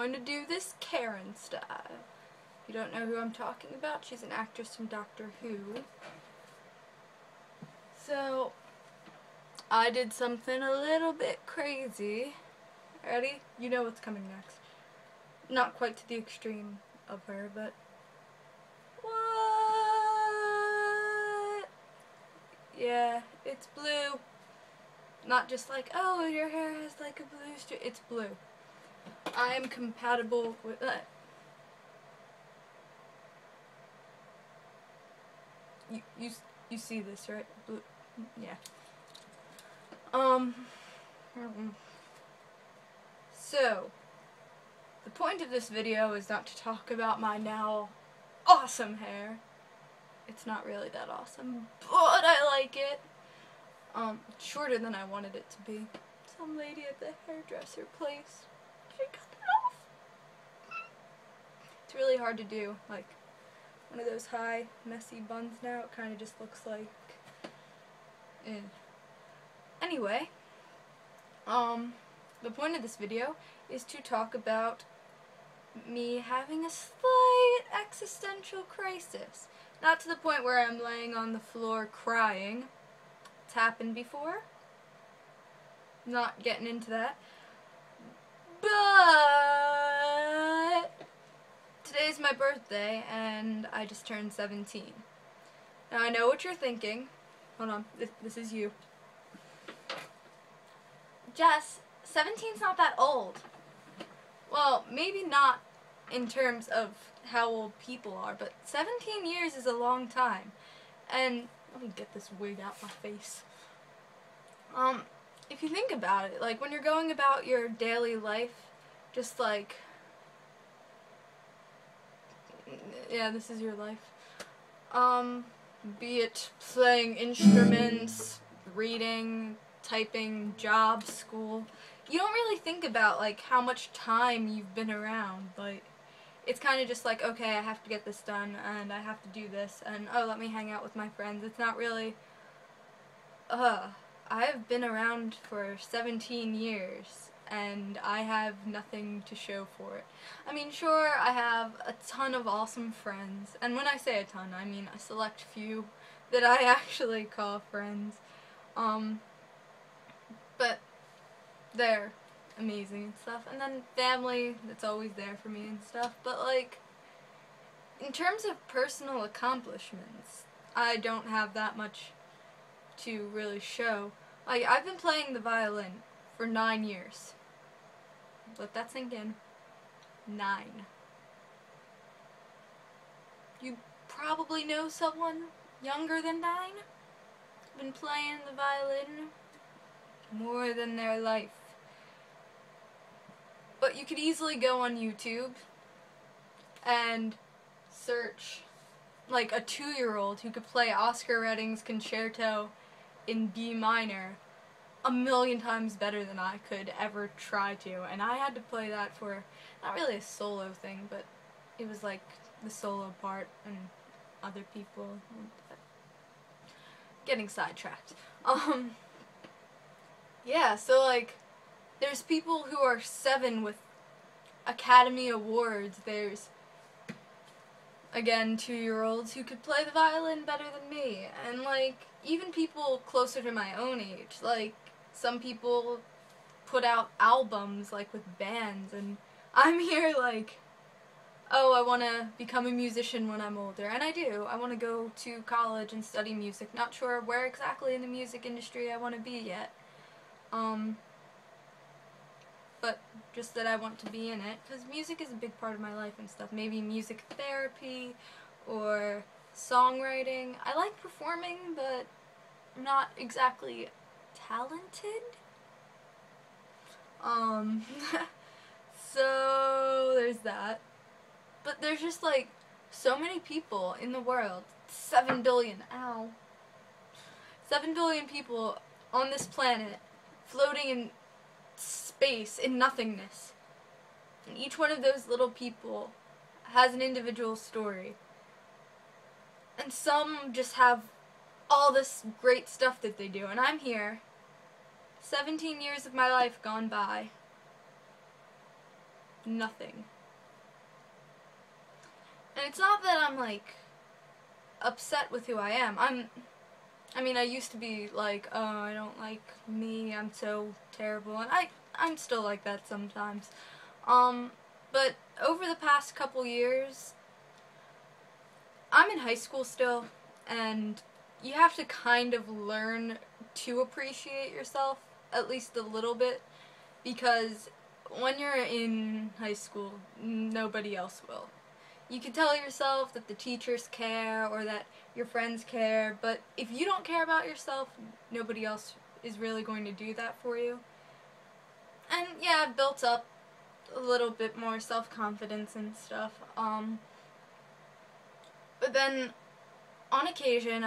going to do this Karen style. If you don't know who I'm talking about, she's an actress from Doctor Who. So, I did something a little bit crazy. Ready? You know what's coming next. Not quite to the extreme of her, but... What? Yeah, it's blue. Not just like, oh, your hair has like a blue streak. It's blue. I am compatible with that. You see this, right? Blue. Yeah. So, the point of this video is not to talk about my now awesome hair. It's not really that awesome, but I like it. Shorter than I wanted it to be. Some lady at the hairdresser place, she cut it off. It's really hard to do, like one of those high, messy buns now. It kind of just looks like, Anyway, the point of this video is to talk about me having a slight existential crisis. Not to the point where I'm laying on the floor crying. It's happened before. Not getting into that. But today's my birthday and I just turned 17. Now I know what you're thinking. Hold on, this is you. Jess, 17's not that old. Well, maybe not in terms of how old people are, but 17 years is a long time. And let me get this wig out my face. If you think about it, like when you're going about your daily life, just like, yeah, this is your life. Be it playing instruments, reading, typing, job, school. You don't really think about like how much time you've been around. Like, it's kind of just like, okay, I have to get this done, and I have to do this, and oh, let me hang out with my friends. It's not really, I've been around for 17 years, and I have nothing to show for it. I mean, sure, I have a ton of awesome friends, and when I say a ton, I mean a select few that I actually call friends, but they're amazing and stuff, and then family that's always there for me and stuff, but like, in terms of personal accomplishments, I don't have that much to really show. Like, I've been playing the violin for 9 years. Let that sink in. 9. You probably know someone younger than 9? Been playing the violin more than their life. But you could easily go on YouTube and search like a 2-year-old who could play Oscar Redding's Concerto in B minor 1,000,000 times better than I could ever try to. And I had to play that for, not really a solo thing, but it was like the solo part and other people. Getting sidetracked. Yeah, so like, there's people who are 7 with Academy Awards. There's, again, 2-year-olds who could play the violin better than me. And like, even people closer to my own age. Like, some people put out albums, like, with bands. And I'm here like, oh, I want to become a musician when I'm older. And I do. I want to go to college and study music. Not sure where exactly in the music industry I want to be yet. But just that I want to be in it, because music is a big part of my life and stuff. Maybe music therapy, or songwriting. I like performing, but I'm not exactly talented. So there's that. But there's just like so many people in the world, 7 billion, 7 billion people on this planet, floating in space, in nothingness. And each one of those little people has an individual story. And some just have all this great stuff that they do. And I'm here, 17 years of my life gone by, nothing. And it's not that I'm, like, upset with who I am. I mean, I used to be like, oh, I don't like me, I'm so terrible, and I'm still like that sometimes. But over the past couple years, I'm in high school still, and you have to kind of learn to appreciate yourself, at least a little bit, because when you're in high school, nobody else will. You can tell yourself that the teachers care or that your friends care, but if you don't care about yourself, nobody else is really going to do that for you. And yeah, I've built up a little bit more self-confidence and stuff. But then on occasion,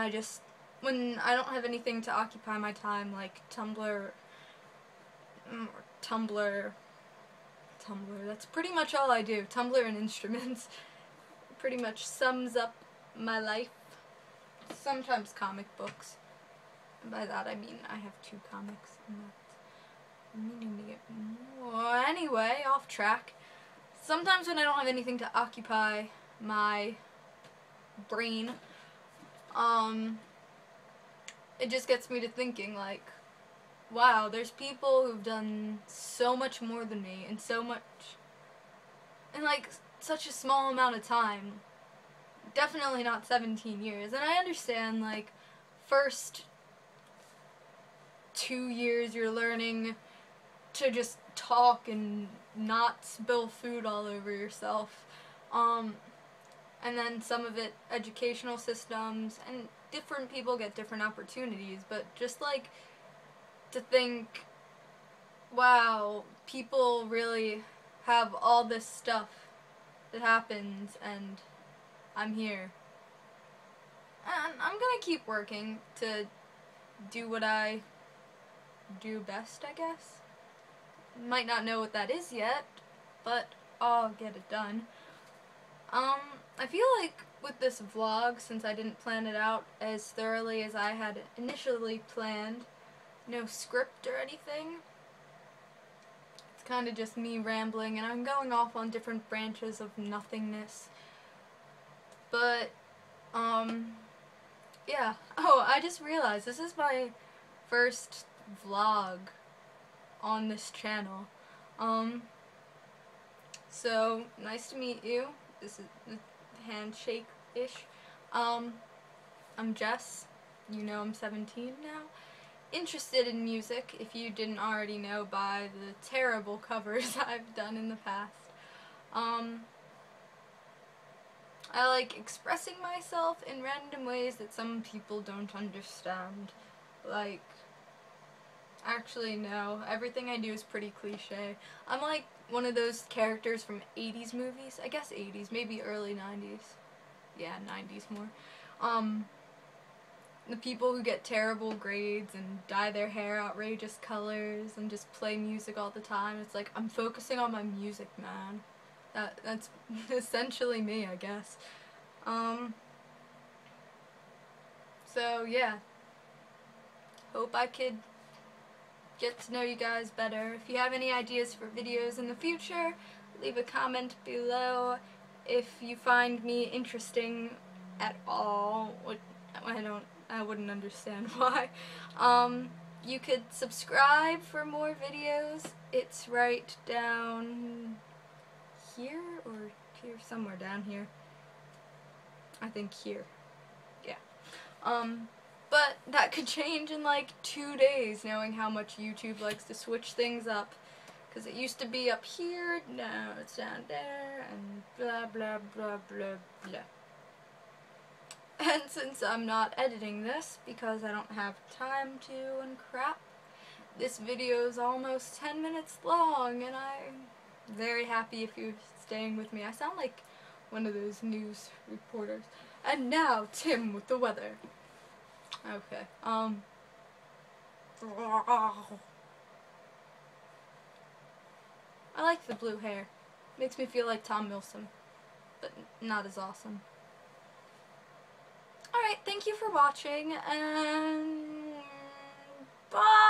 when I don't have anything to occupy my time, like Tumblr, that's pretty much all I do. Tumblr and instruments pretty much sums up my life. Sometimes comic books. And by that I mean I have 2 comics, and I'm meaning to get more. Anyway, off track. Sometimes when I don't have anything to occupy my brain, it just gets me to thinking, like, wow, there's people who've done so much more than me, and so much in, like, such a small amount of time. Definitely not 17 years. And I understand, like, first 2 years you're learning to just talk and not spill food all over yourself. And then some of it educational systems, and different people get different opportunities, but just, like, to think, wow, people really have all this stuff that happens, and I'm here. And I'm gonna keep working to do what I do best, I guess. Might not know what that is yet, but I'll get it done. I feel like with this vlog, since I didn't plan it out as thoroughly as I had initially planned, no script or anything, it's kind of just me rambling, and I'm going off on different branches of nothingness. But, yeah. Oh, I just realized this is my first vlog on this channel. So, nice to meet you. This is the handshake-ish. I'm Jess. You know I'm 17 now. Interested in music, if you didn't already know by the terrible covers I've done in the past. I like expressing myself in random ways that some people don't understand. Like, actually no, everything I do is pretty cliche. I'm like one of those characters from 80s movies. I guess 80s, maybe early 90s. Yeah, 90s more. The people who get terrible grades and dye their hair outrageous colors and just play music all the time. It's like, I'm focusing on my music, man. That's essentially me, I guess. So yeah. Hope I could get to know you guys better. If you have any ideas for videos in the future, leave a comment below. If you find me interesting at all, I wouldn't understand why. You could subscribe for more videos. It's right down here, or here, somewhere down here. I think here. Yeah. But that could change in like 2 days, knowing how much YouTube likes to switch things up. Because it used to be up here, now it's down there, and blah blah blah blah blah. And since I'm not editing this, because I don't have time to and crap, this video is almost 10 minutes long, and I'm very happy if you're staying with me. I sound like one of those news reporters. And now, Tim with the weather. Okay, I like the blue hair. Makes me feel like Tom Wilson, but not as awesome. Alright, thank you for watching, and bye!